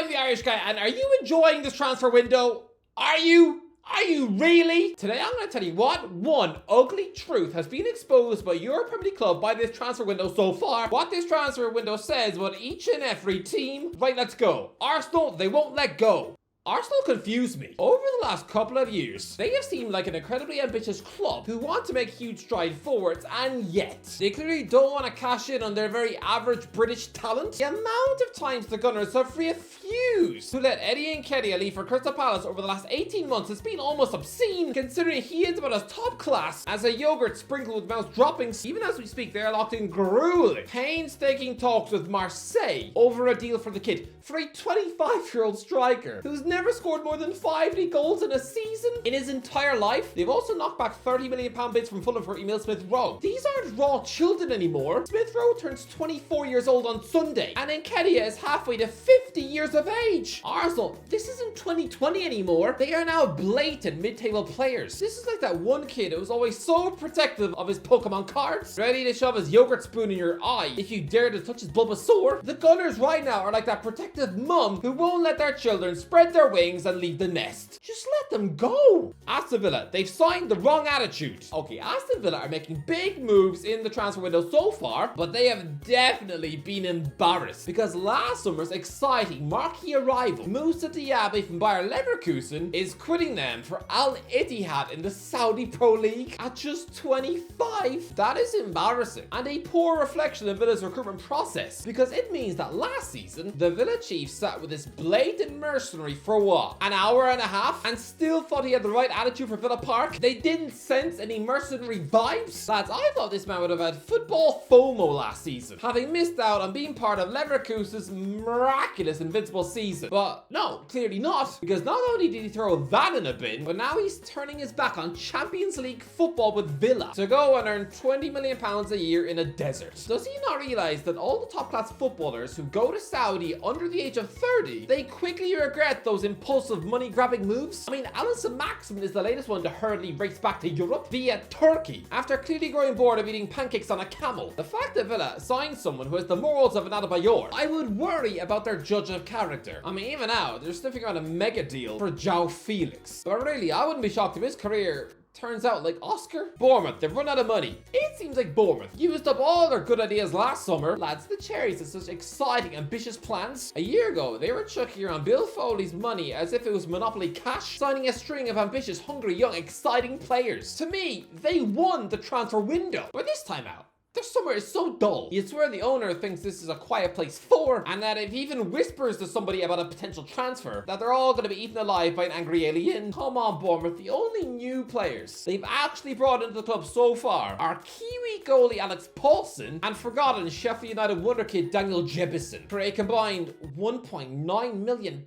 I'm the Irish guy, and are you enjoying this transfer window? Are you? Are you really? Today I'm going to tell you what one ugly truth has been exposed by your Premier League club by this transfer window so far. What this transfer window says about each and every team. Right, let's go. Arsenal, they won't let go. Arsenal confused me. Over the last couple of years, they have seemed like an incredibly ambitious club who want to make huge strides forwards, and yet they clearly don't want to cash in on their very average British talent. The amount of times the Gunners have refused to let Eddie Nketiah leave for Crystal Palace over the last 18 months has been almost obscene, considering he is about as top class as a yogurt sprinkled with mouse droppings. Even as we speak, they are locked in grueling, painstaking talks with Marseille over a deal for the kid, for a 25-year-old striker who's never scored more than 5 league goals in a season in his entire life. They've also knocked back £30 million bids from Fulham for Emil Smith-Rowe. These aren't raw children anymore. Smith-Rowe turns 24 years old on Sunday, and Nketiah is halfway to 50 years of age. Arsenal, this isn't 2020 anymore. They are now blatant mid-table players. This is like that one kid who was always so protective of his Pokemon cards, ready to shove his yogurt spoon in your eye if you dare to touch his Bulbasaur. The Gunners right now are like that protective mum who won't let their children spread their wings and leave the nest. Just let them go. Aston Villa, they've signed the wrong attitude. Okay, Aston Villa are making big moves in the transfer window so far, but they have definitely been embarrassed because last summer's exciting marquee arrival, Moussa Diaby from Bayer Leverkusen, is quitting them for Al Ittihad in the Saudi Pro League at just 25. That is embarrassing and a poor reflection of Villa's recruitment process, because it means that last season the Villa Chiefs sat with this blatant mercenary for what? An hour and a half? And still thought he had the right attitude for Villa Park? They didn't sense any mercenary vibes? Lads, I thought this man would have had football FOMO last season, having missed out on being part of Leverkusen's miraculous invincible season. But no, clearly not, because not only did he throw that in a bin, but now he's turning his back on Champions League football with Villa to go and earn £20 million a year in a desert. Does he not realise that all the top class footballers who go to Saudi under the age of 30, they quickly regret those impulsive money grabbing moves? I mean, Alison Maximin is the latest one to hurriedly race back to Europe via Turkey after clearly growing bored of eating pancakes on a camel. The fact that Villa signed someone who has the morals of an Adebayor, I would worry about their judge of character. I mean, even now, they're sniffing around a mega deal for João Felix. But really, I wouldn't be shocked if his career turns out like Oscar. Bournemouth, they've run out of money. It seems like Bournemouth used up all their good ideas last summer. Lads, the Cherries had such exciting, ambitious plans. A year ago, they were chucking around Bill Foley's money as if it was Monopoly cash, signing a string of ambitious, hungry, young, exciting players. To me, they won the transfer window. But this time out, their summer is so dull. You swear the owner thinks this is a quiet place for, and that if he even whispers to somebody about a potential transfer, that they're all going to be eaten alive by an angry alien. Come on, Bournemouth, the only new players they've actually brought into the club so far are Kiwi goalie Alex Paulson and forgotten Sheffield United wonder kid Daniel Jebison for a combined £1.9 million.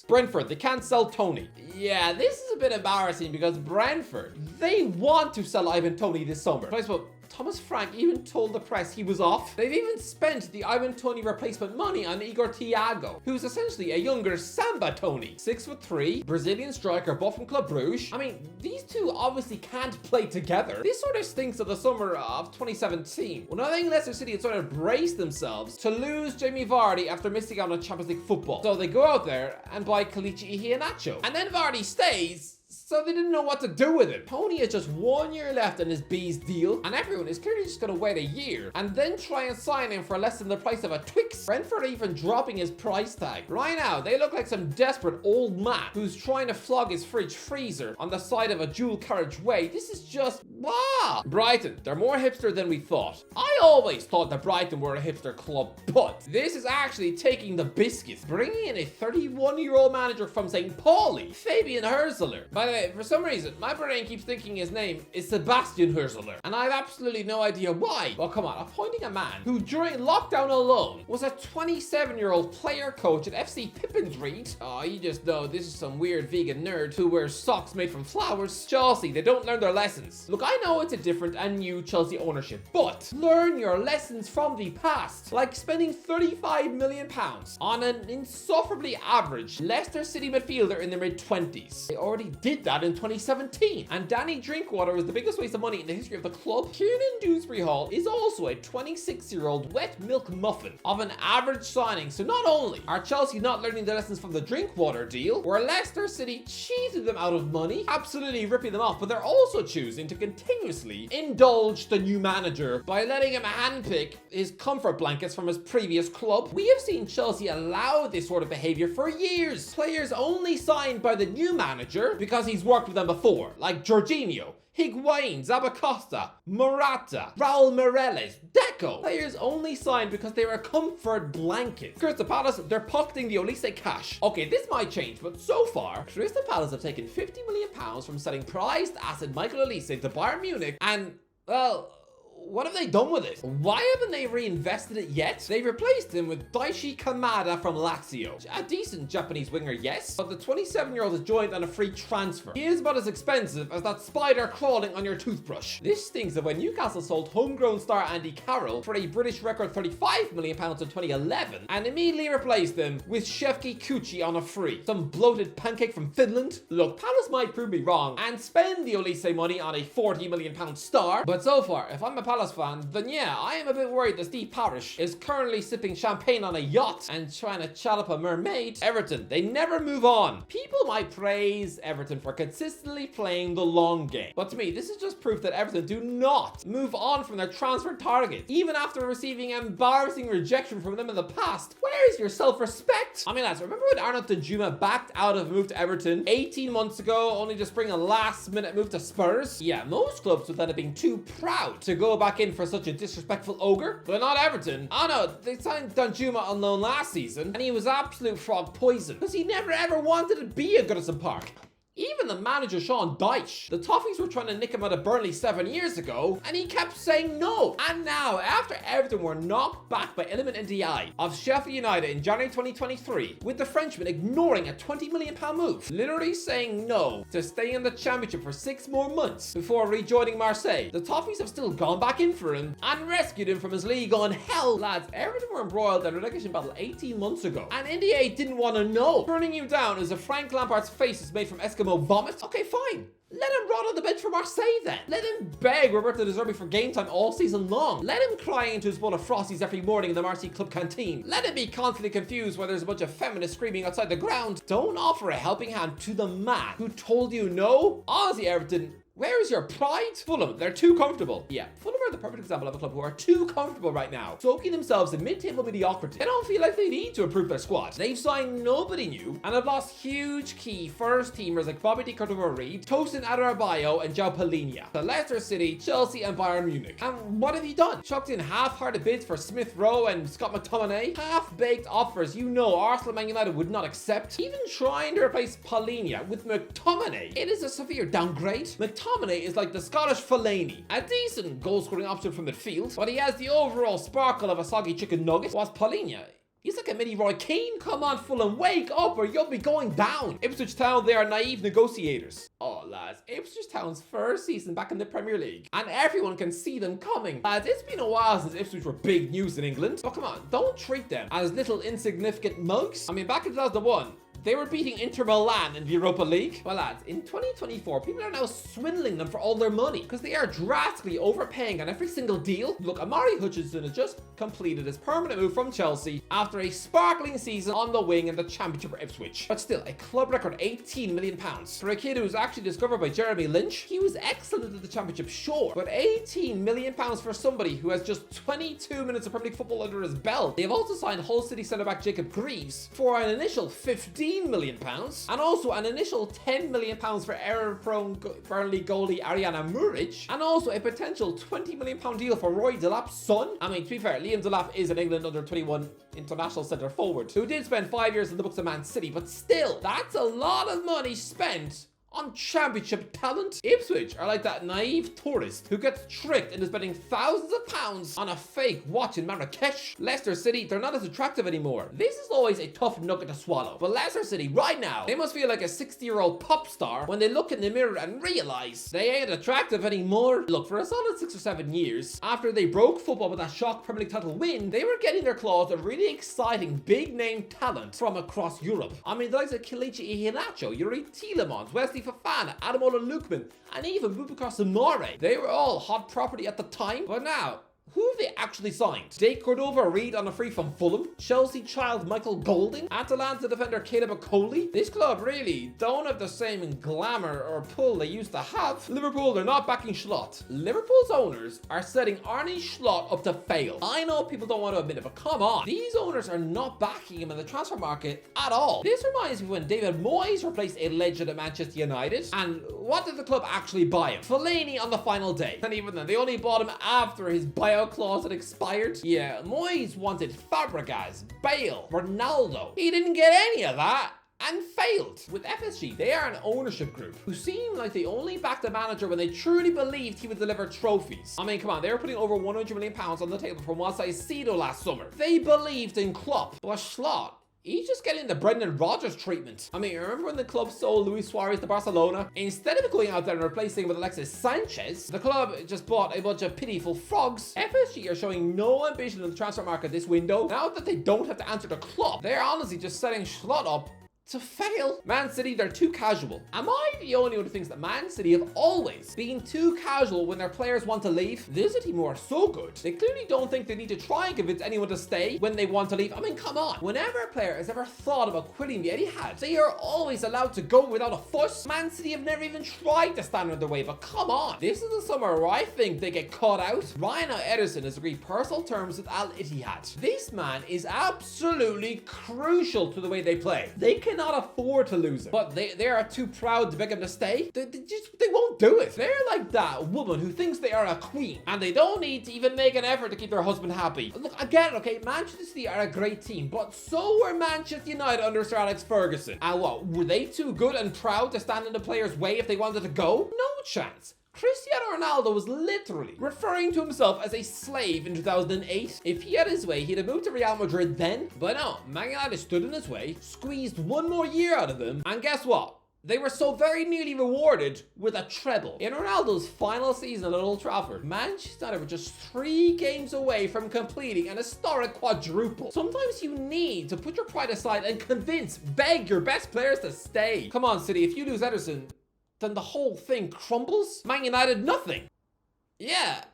Brentford, they can't sell Tony. Yeah, this is a bit embarrassing because Brentford, they want to sell Ivan Toney this summer. But I suppose Thomas Frank even told the press he was off. They've even spent the Ivan Toney replacement money on Igor Thiago, who's essentially a younger Samba Toney. 6'3", Brazilian striker, both from Club Brugge. I mean, these two obviously can't play together. This sort of stinks of the summer of 2017, when I think Leicester City had sort of braced themselves to lose Jamie Vardy after missing out on Champions League football. So they go out there and buy Kelechi Iheanacho. And then Vardy stays, so they didn't know what to do with him. Tony has just 1 year left on his B's deal, and everyone is clearly just going to wait a year and then try and sign him for less than the price of a Twix. Brentford are even dropping his price tag. Right now, they look like some desperate old man who's trying to flog his fridge freezer on the side of a dual carriageway. This is just, wow. Brighton, they're more hipster than we thought. I always thought that Brighton were a hipster club, but this is actually taking the biscuits, bringing in a 31-year-old manager from St. Pauli, Fabian Hürzeler. By the way, for some reason, my brain keeps thinking his name is Sebastian Hürzeler, and I have absolutely no idea why. Well, come on, appointing a man who during lockdown alone was a 27-year-old player coach at FC Pippin's. Oh, you just know this is some weird vegan nerd who wears socks made from flowers. Chelsea, they don't learn their lessons. Look, I know it's a different and new Chelsea ownership. But learn your lessons from the past, like spending £35 million on an insufferably average Leicester City midfielder in their mid-20s. They already did that in 2017. And Danny Drinkwater was the biggest waste of money in the history of the club. Kieran Dewsbury Hall is also a 26-year-old wet milk muffin of an average signing. So not only are Chelsea not learning the lessons from the Drinkwater deal, where Leicester City cheated them out of money, absolutely ripping them off, but they're also choosing to continuously indulge the new manager by letting him handpick his comfort blankets from his previous club. We have seen Chelsea allow this sort of behavior for years. Players only signed by the new manager because he's worked with them before, like Jorginho, Higuain, Zabacosta, Morata, Raul Meireles, Deco. Players only signed because they were comfort blankets. Crystal Palace, they're pocketing the Olise cash. Okay, this might change, but so far, Crystal Palace have taken £50 million from selling prized asset Michael Olise to Bayern Munich, and, well, what have they done with it? Why haven't they reinvested it yet? They replaced him with Daichi Kamada from Lazio. A decent Japanese winger, yes, but the 27-year-old has joined on a free transfer. He is about as expensive as that spider crawling on your toothbrush. This stinks of when Newcastle sold homegrown star Andy Carroll for a British record £35 million in 2011 and immediately replaced them with Shevki Kuchi on a free. Some bloated pancake from Finland. Look, Palace might prove me wrong and spend the Olise money on a £40 million star, but so far, if I'm a Palace fan, then yeah, I am a bit worried that Steve Parish is currently sipping champagne on a yacht and trying to chat up a mermaid. Everton, they never move on. People might praise Everton for consistently playing the long game, but to me, this is just proof that Everton do not move on from their transfer target, even after receiving embarrassing rejection from them in the past. Where is your self-respect? I mean, lads, remember when Arnold Danjuma backed out of a move to Everton 18 months ago, only to spring a last-minute move to Spurs? Yeah, most clubs would then have been too proud to go back in for such a disrespectful ogre, but not Everton. Oh no, they signed Danjuma on loan last season, and he was absolute frog poison, because he never ever wanted to be at Goodison Park. Even the manager, Sean Dyche, the Toffees were trying to nick him out of Burnley 7 years ago, and he kept saying no. And now, after Everton were knocked back by Iliman Ndiaye of Sheffield United in January 2023, with the Frenchman ignoring a £20 million move, literally saying no to stay in the Championship for 6 more months before rejoining Marseille, the Toffees have still gone back in for him and rescued him from his league on hell. Lads, Everton were embroiled in a relegation battle 18 months ago, and Ndiaye didn't want to know. Turning you down as a Frank Lampard's face is made from Eskimo vomit. Okay, fine. Let him rot on the bench for Marseille then. Let him beg Roberto De Zerbi for game time all season long. Let him cry into his bowl of Frosties every morning in the Marseille club canteen. Let him be constantly confused when there's a bunch of feminists screaming outside the ground. Don't offer a helping hand to the man who told you no. Honestly, Everton, where is your pride? Fulham, they're too comfortable. Yeah, Fulham are the perfect example of a club who are too comfortable right now, soaking themselves in mid-table mediocrity. They don't feel like they need to improve their squad. They've signed nobody new and have lost huge key first-teamers like Bobby Di Cordova-Reid, Tosin Adarabioyo, and João Palhinha to Leicester City, Chelsea, and Bayern Munich. And what have you done? Chucked in half-hearted bids for Smith Rowe and Scott McTominay? Half-baked offers you know Arsenal and Man United would not accept. Even trying to replace Palhinha with McTominay, it is a severe downgrade. McTominay is like the Scottish Fellaini, a decent goal-scoring option from midfield, but he has the overall sparkle of a soggy chicken nugget, whilst Palhinha, he's like a mini Roy Keane. Come on, Fulham, wake up or you'll be going down. Ipswich Town, they are naive negotiators. Oh, lads, Ipswich Town's first season back in the Premier League, and everyone can see them coming. Lads, it's been a while since Ipswich were big news in England. But come on, don't treat them as little insignificant mugs. I mean, back in 2001, they were beating Inter Milan in the Europa League. Well, lads, in 2024, people are now swindling them for all their money because they are drastically overpaying on every single deal. Look, Amari Hutchinson has just completed his permanent move from Chelsea after a sparkling season on the wing in the Championship for Ipswich. But still, a club record £18 million. For a kid who was actually discovered by Jeremy Lynch, he was excellent at the Championship, sure, but £18 million for somebody who has just 22 minutes of Premier League football under his belt. They have also signed Hull City centre-back Jacob Greaves for an initial £15 million and also an initial £10 million for error-prone Burnley goalie Ariana Muric, and also a potential £20 million deal for Roy Delap's son. I mean, to be fair, Liam Delap is an England under-21 international centre forward who did spend 5 years in the books of Man City, but still, that's a lot of money spent on championship talent. Ipswich are like that naive tourist who gets tricked into spending thousands of pounds on a fake watch in Marrakesh. Leicester City, they're not as attractive anymore. This is always a tough nugget to swallow. But Leicester City, right now, they must feel like a 60-year-old pop star when they look in the mirror and realize they ain't attractive anymore. Look, for a solid 6 or 7 years, after they broke football with that shock Premier League title win, they were getting their claws of really exciting big-name talent from across Europe. I mean, the likes of Kelechi Iheanacho, Yuri Tielemans, Wesley Fofana, Ademola Lookman, and even Boubacar Soumaré. They were all hot property at the time, but now, who have they actually signed? Jake Cordova Reed on a free from Fulham, Chelsea child Michael Golding, Atalanta defender Caleb Okoli. This club really don't have the same glamour or pull they used to have. Liverpool, they're not backing Schlott. Liverpool's owners are setting Arne Schlott up to fail. I know people don't want to admit it, but come on. These owners are not backing him in the transfer market at all. This reminds me when David Moyes replaced a legend at Manchester United. And what did the club actually buy him? Fellaini on the final day. And even then, they only bought him after his buyout clause had expired. Yeah, Moyes wanted Fabregas, Bale, Ronaldo. He didn't get any of that and failed. With FSG, they are an ownership group who seem like they only backed the manager when they truly believed he would deliver trophies. I mean, come on, they were putting over £100 million on the table from Moisés Caicedo last summer. They believed in Klopp, but Schlott, he's just getting the Brendan Rodgers treatment. I mean, remember when the club sold Luis Suarez to Barcelona? Instead of going out there and replacing him with Alexis Sanchez, the club just bought a bunch of pitiful frogs. FSG are showing no ambition in the transfer market this window. Now that they don't have to answer to Klopp, they're honestly just setting Schlott up to fail. Man City, they're too casual. Am I the only one who thinks that Man City have always been too casual when their players want to leave? This team are so good. They clearly don't think they need to try and convince anyone to stay when they want to leave. I mean, come on. Whenever a player has ever thought about quitting the Etihad, they are always allowed to go without a fuss. Man City have never even tried to stand in their way, but come on. This is the summer where I think they get caught out. Ryan Ederson has agreed personal terms with Al Ittihad. This man is absolutely crucial to the way they play. They cannot afford to lose him, but they are too proud to beg him to stay. They won't do it. They're like that woman who thinks they are a queen and they don't need to even make an effort to keep their husband happy. Look, I get it, okay? Manchester City are a great team, but so were Manchester United under Sir Alex Ferguson. And what, were they too good and proud to stand in the players' way if they wanted to go? No chance. Cristiano Ronaldo was literally referring to himself as a slave in 2008. If he had his way, he'd have moved to Real Madrid then. But no, Man United stood in his way, squeezed one more year out of him, and guess what? They were so very nearly rewarded with a treble. In Ronaldo's final season at Old Trafford, Manchester United were just 3 games away from completing an historic quadruple. Sometimes you need to put your pride aside and beg your best players to stay. Come on, City, if you lose Ederson, then the whole thing crumbles. Man United, nothing. Yeah,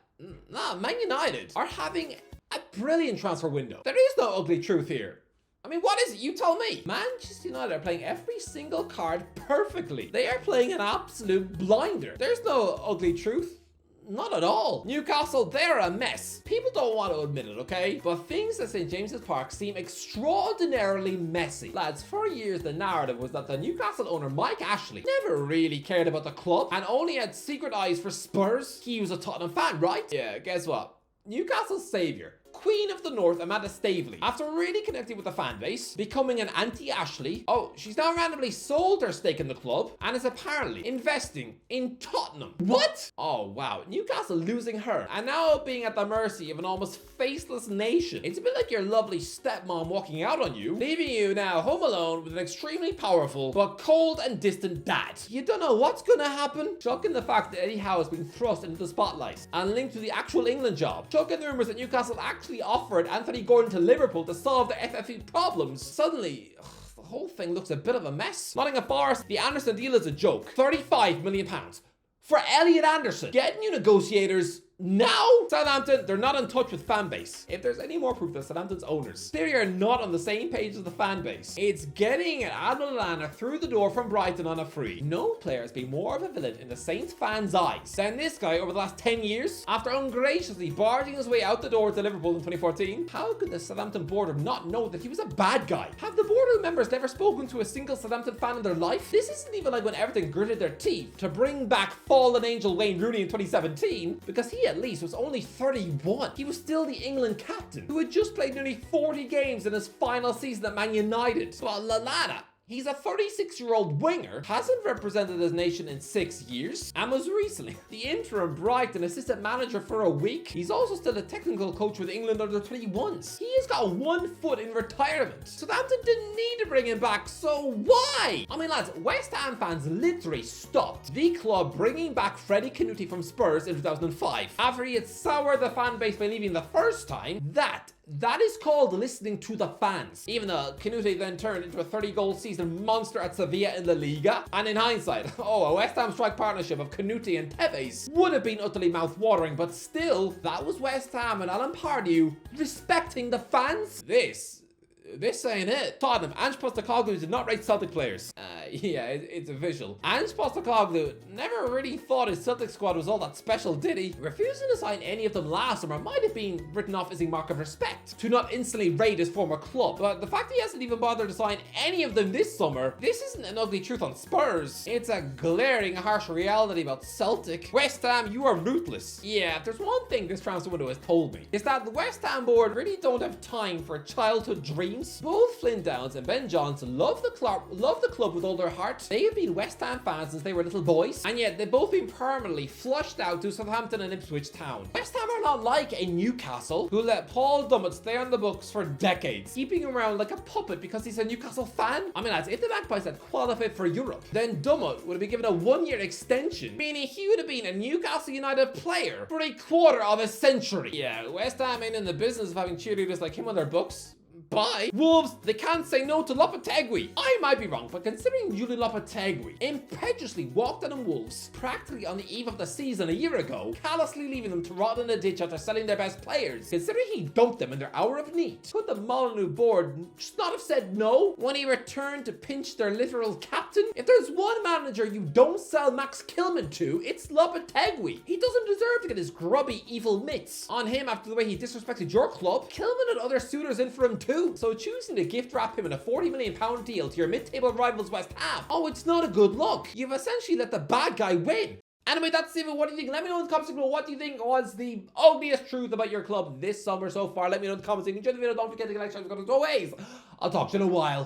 nah, Man United are having a brilliant transfer window. There is no ugly truth here. I mean, what is it? You tell me. Manchester United are playing every single card perfectly. They are playing an absolute blinder. There's no ugly truth. Not at all. Newcastle, they're a mess. People don't want to admit it, okay? But things at St. James's Park seem extraordinarily messy. Lads, for years the narrative was that the Newcastle owner, Mike Ashley, never really cared about the club and only had secret eyes for Spurs. He was a Tottenham fan, right? Yeah, guess what? Newcastle's saviour, Queen of the North, Amanda Staveley, after really connecting with the fan base, becoming an anti-Ashley, she's now randomly sold her stake in the club and is apparently investing in Tottenham. What? Oh wow, Newcastle losing her and now being at the mercy of an almost faceless nation. It's a bit like your lovely stepmom walking out on you, leaving you now home alone with an extremely powerful but cold and distant dad. You don't know what's gonna happen. Shocking the fact that Eddie Howe has been thrust into the spotlight and linked to the actual England job. Shocking the rumours that Newcastle actually offered Anthony Gordon to Liverpool to solve their FFP problems. Suddenly, the whole thing looks a bit of a mess. Nottingham Forest, the Anderson deal is a joke. £35 million for Elliot Anderson. Getting you negotiators now. Southampton, they're not in touch with fan base. If there's any more proof that Southampton's owners clearly are not on the same page as the fan base, it's getting an Adnan Lallana through the door from Brighton on a free. No player has been more of a villain in the Saints fans' eyes than this guy over the last 10 years. After ungraciously barging his way out the door to Liverpool in 2014, how could the Southampton board not know that he was a bad guy? Have the board members never spoken to a single Southampton fan in their life? This isn't even like when Everton gritted their teeth to bring back fallen angel Wayne Rooney in 2017, because he at least was only 31. He was still the England captain, who had just played nearly 40 games in his final season at Man United. But Lallana, He's a 36-year-old winger, hasn't represented his nation in 6 years, and was recently the interim Brighton assistant manager for a week. He's also still a technical coach with England under 21s. He has got 1 foot in retirement. Southampton didn't need to bring him back, so why? I mean, lads, West Ham fans literally stopped the club bringing back Freddie Kanoute from Spurs in 2005. After he had soured the fan base by leaving the first time, that is called listening to the fans. Even though Kanoute then turned into a 30-goal season monster at Sevilla in La Liga. And in hindsight, a West Ham strike partnership of Kanoute and Tevez would have been utterly mouth-watering, but still, that was West Ham and Alan Pardew respecting the fans. This ain't it. Tottenham, Ange Postecoglou did not rate Celtic players. Yeah, it's official. Ange Postecoglou never really thought his Celtic squad was all that special, did he? Refusing to sign any of them last summer might have been written off as a mark of respect, to not instantly raid his former club. But the fact he hasn't even bothered to sign any of them this summer, this isn't an ugly truth on Spurs. It's a glaring, harsh reality about Celtic. West Ham, you are ruthless. Yeah, if there's one thing this transfer window has told me, it's that the West Ham board really don't have time for childhood dreams. Both Flynn Downs and Ben Johnson love the club with all their heart. They have been West Ham fans since they were little boys, and yet they've both been permanently flushed out to Southampton and Ipswich Town. West Ham are not like a Newcastle who let Paul Dummett stay on the books for decades, keeping him around like a puppet because he's a Newcastle fan. I mean, lads, if the Magpies had qualified for Europe, then Dummett would have been given a 1-year extension, meaning he would have been a Newcastle United player for a quarter of a century. Yeah, West Ham ain't in the business of having cheerleaders like him on their books. Bye. Wolves, they can't say no to Lopetegui. I might be wrong, but considering Julian Lopetegui impetuously walked out on Wolves practically on the eve of the season a year ago, callously leaving them to rot in a ditch after selling their best players, considering he dumped them in their hour of need, could the Molyneux board just not have said no when he returned to pinch their literal captain? If there's one manager you don't sell Max Kilman to, it's Lopetegui. He doesn't deserve to get his grubby, evil mitts on him after the way he disrespected your club. Kilman had other suitors in for him too. So choosing to gift wrap him in a £40 million deal to your mid-table rivals West Ham, it's not a good look. You've essentially let the bad guy win. Anyway, that's it. What do you think? Let me know in the comments below what do you think was the ugliest truth about your club this summer so far. Let me know in the comments. If you enjoyed the video, don't forget to like, subscribe, as always. I'll talk to you in a while.